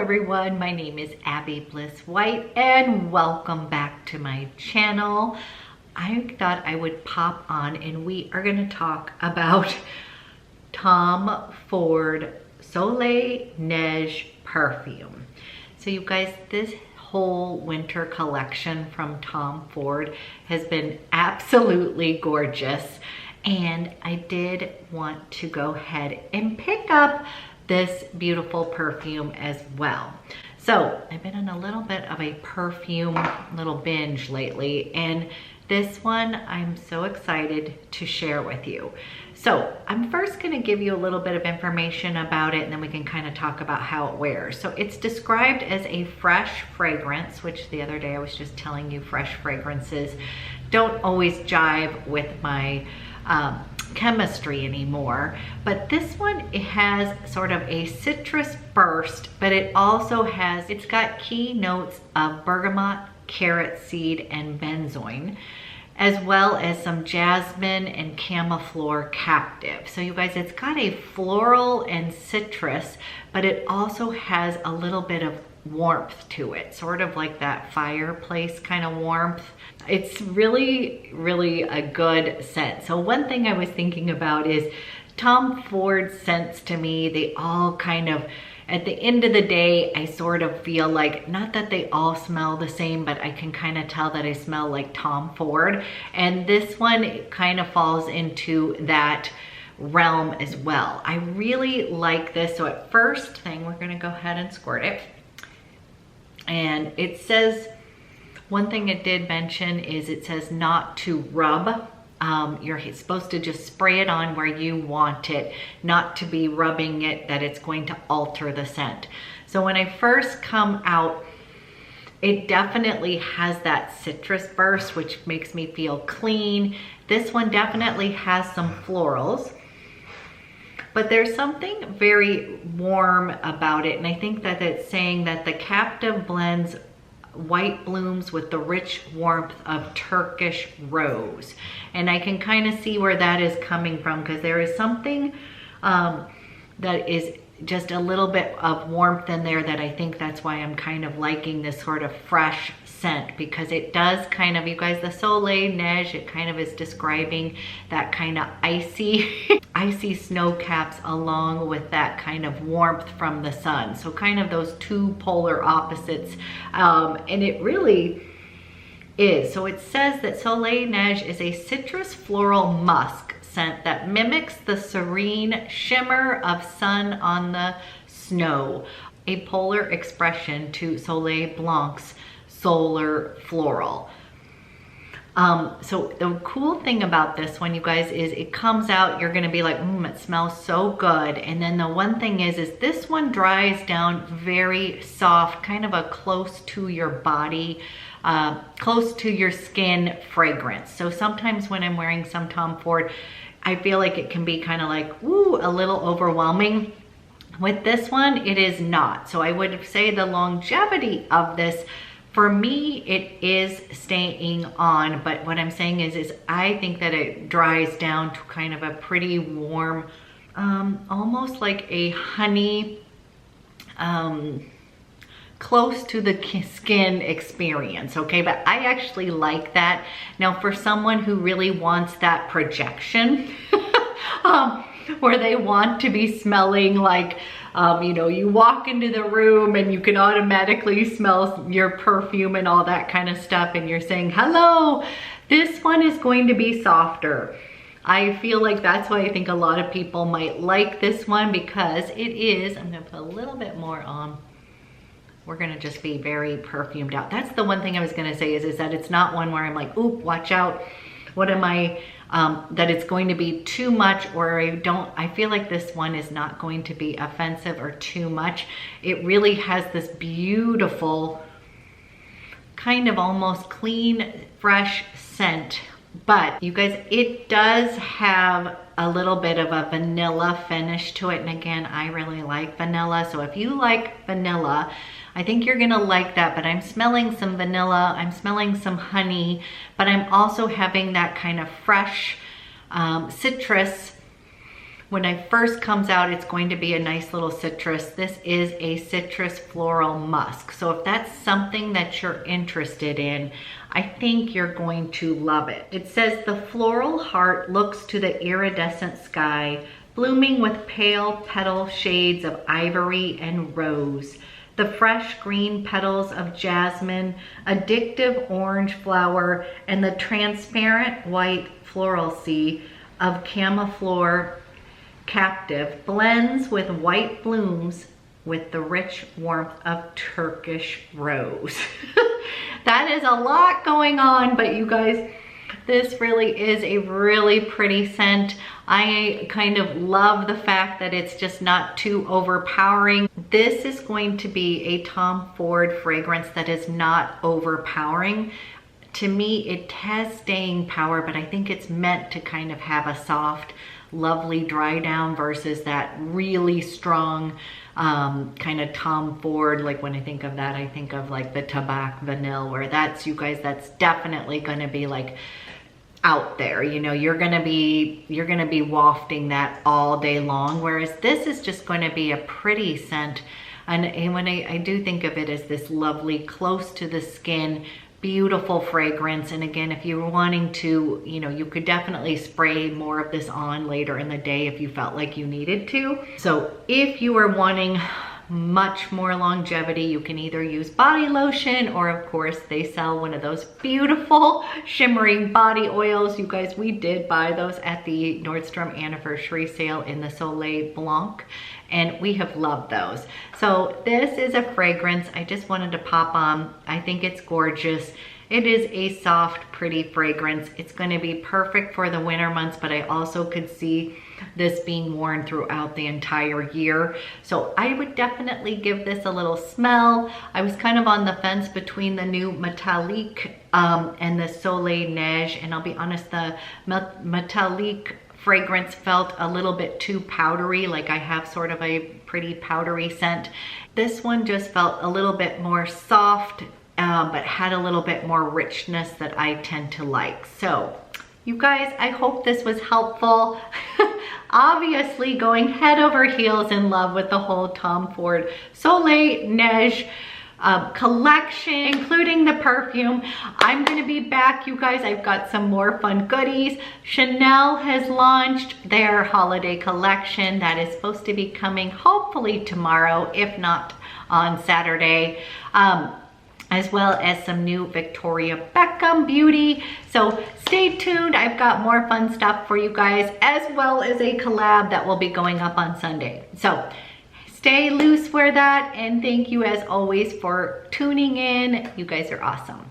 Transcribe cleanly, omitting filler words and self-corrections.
everyone, my name is Abby Bliss White and welcome back to my channel. I thought I would pop on and we are going to talk about Tom Ford Soleil Neige perfume. So you guys, this whole winter collection from Tom Ford has been absolutely gorgeous, and I did want to go ahead and pick up this beautiful perfume as well. So I've been on a little bit of a perfume little binge lately, and this one I'm so excited to share with you. So I'm first going to give you a little bit of information about it, and then we can kind of talk about how it wears. So it's described as a fresh fragrance, which the other day I was just telling you fresh fragrances don't always jive with my chemistry anymore, but this one, it has sort of a citrus burst, but it also has, it's got key notes of bergamot, carrot seed, and benzoin, as well as some jasmine and camoufleur captive. So you guys, it's got a floral and citrus, but it also has a little bit of warmth to it, sort of like that fireplace kind of warmth. It's really a good scent. So one thing I was thinking about is Tom Ford scents, to me, they all kind of, at the end of the day, I sort of feel like, not that they all smell the same, but I can kind of tell that I smell like Tom Ford. And this one kind of falls into that realm as well. I really like this. So at first thing, we're gonna go ahead and squirt it. And it says, one thing it did mention is it says not to rub. You're supposed to just spray it on where you want it, not to be rubbing it, that it's going to alter the scent. So when I first come out, it definitely has that citrus burst, which makes me feel clean. This one definitely has some florals, but there's something very warm about it. And I think that it's saying that the captive blends white blooms with the rich warmth of Turkish rose. And I can kind of see where that is coming from, because there is something that is just a little bit of warmth in there, that I think that's why I'm kind of liking this sort of fresh scent, because it does kind of, you guys, the Soleil Neige, it kind of is describing that kind of icy icy snow caps along with that kind of warmth from the sun. So kind of those two polar opposites, and it really is. So it says that Soleil Neige is a citrus floral musk scent that mimics the serene shimmer of sun on the snow, a polar expression to Soleil Blanc's solar floral. So the cool thing about this one, you guys, is it comes out, you're gonna be like, it smells so good. And then the one thing is this one dries down very soft, kind of a close to your body, close to your skin fragrance. So sometimes when I'm wearing some Tom Ford, I feel like it can be kind of like, woo, a little overwhelming. With this one, it is not. So I would say the longevity of this, for me, it is staying on, but what I'm saying is I think that it dries down to kind of a pretty warm, almost like a honey, close to the skin experience, okay? But I actually like that. Now, for someone who really wants that projection, where they want to be smelling like, you know, you walk into the room and you can automatically smell your perfume and all that kind of stuff, and you're saying, hello, this one is going to be softer. I feel like that's why I think a lot of people might like this one, because it is, I'm gonna put a little bit more on. We're gonna just be very perfumed out. That's the one thing I was gonna say is that it's not one where I'm like, oop, watch out. What am I, that it's going to be too much, or I feel like this one is not going to be offensive or too much. It really has this beautiful, kind of almost clean, fresh scent. But you guys, it does have a little bit of a vanilla finish to it. And again, I really like vanilla. So if you like vanilla, I think you're gonna like that. But I'm smelling some vanilla, I'm smelling some honey, but I'm also having that kind of fresh citrus when it first comes out, it's going to be a nice little citrus. This is a citrus floral musk. So if that's something that you're interested in, I think you're going to love it. It says the floral heart looks to the iridescent sky, blooming with pale petal shades of ivory and rose. The fresh green petals of jasmine, addictive orange flower, and the transparent white floral sea of camoufleur captive blends with white blooms with the rich warmth of Turkish rose. That is a lot going on, but you guys, this really is a really pretty scent. I kind of love the fact that it's just not too overpowering. This is going to be a Tom Ford fragrance that is not overpowering. To me, it has staying power, but I think it's meant to kind of have a soft, lovely dry down versus that really strong kind of Tom Ford. Like when I think of that, I think of like the Tabac Vanille, where that's, you guys, that's definitely gonna be like out there, you know, you're gonna be wafting that all day long, whereas this is just going to be a pretty scent. And when I do think of it as this lovely, close to the skin, beautiful fragrance. And again, if you're wanting to, you know, you could definitely spray more of this on later in the day if you felt like you needed to. So if you are wanting much more longevity, you can either use body lotion, or of course they sell one of those beautiful shimmering body oils. You guys, we did buy those at the Nordstrom anniversary sale in the Soleil Blanc, and we have loved those. So this is a fragrance I just wanted to pop on. I think it's gorgeous. It is a soft, pretty fragrance. It's going to be perfect for the winter months, but I also could see this being worn throughout the entire year. So I would definitely give this a little smell. I was kind of on the fence between the new Metallique and the Soleil Neige, and I'll be honest, the Metallique fragrance felt a little bit too powdery, like I have sort of a pretty powdery scent. This one just felt a little bit more soft, but had a little bit more richness that I tend to like. So you guys, I hope this was helpful. Obviously going head over heels in love with the whole Tom Ford Soleil Neige collection, including the perfume. I'm gonna be back, you guys. I've got some more fun goodies. Chanel has launched their holiday collection that is supposed to be coming hopefully tomorrow, if not on Saturday. As well as some new Victoria Beckham beauty. So stay tuned. I've got more fun stuff for you guys, as well as a collab that will be going up on Sunday. So stay loose for that, and thank you as always for tuning in. You guys are awesome.